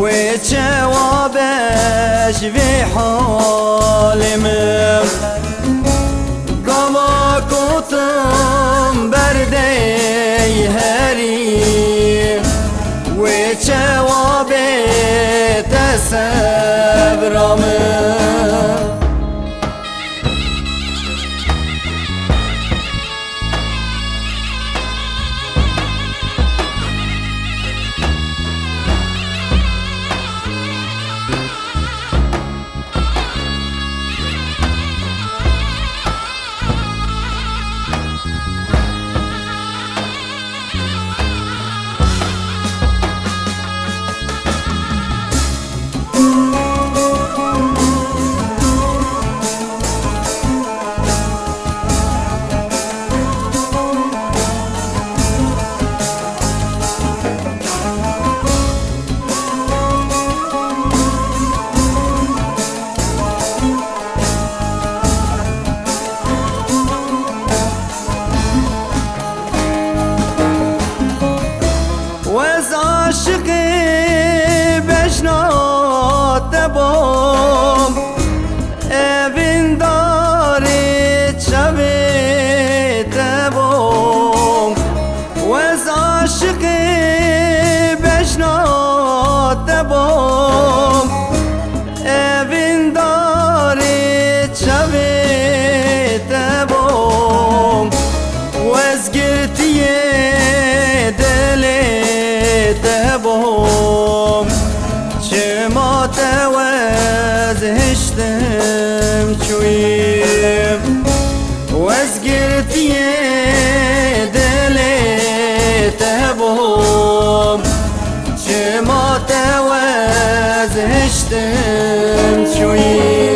وجوابش في حالمم قما كنتم بردي هري وجوابي تسبرمم عاشقی بشنات دبام evin داری چوی دبام وز عاشقی بشنات دبام evin داری چوی دبام وز گرتیه دلی تبهم چما توز هشتم چویم وزگرتی دلی تبهم چما توز هشتم چویم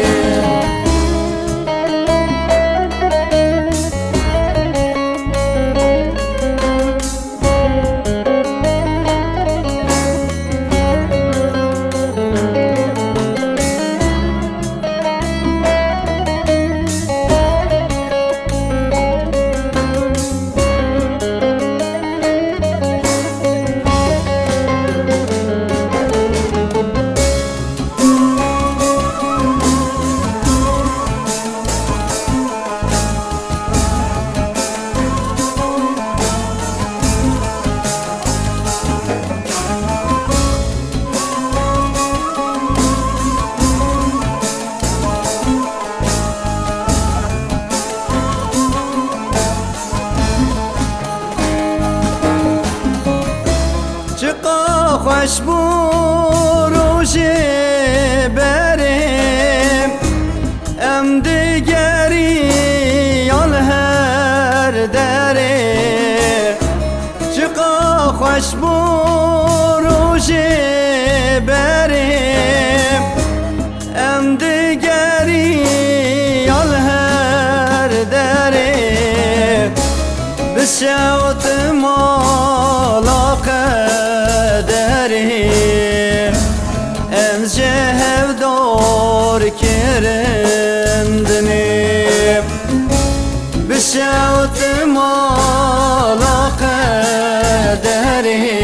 خوش بروش بریم ام دیگری آن هر دره چقا خوش بروش بریم ام دیگری آن هر دره بشوت مالاقه ام جهو دور کرندنی بشوت مالا قدری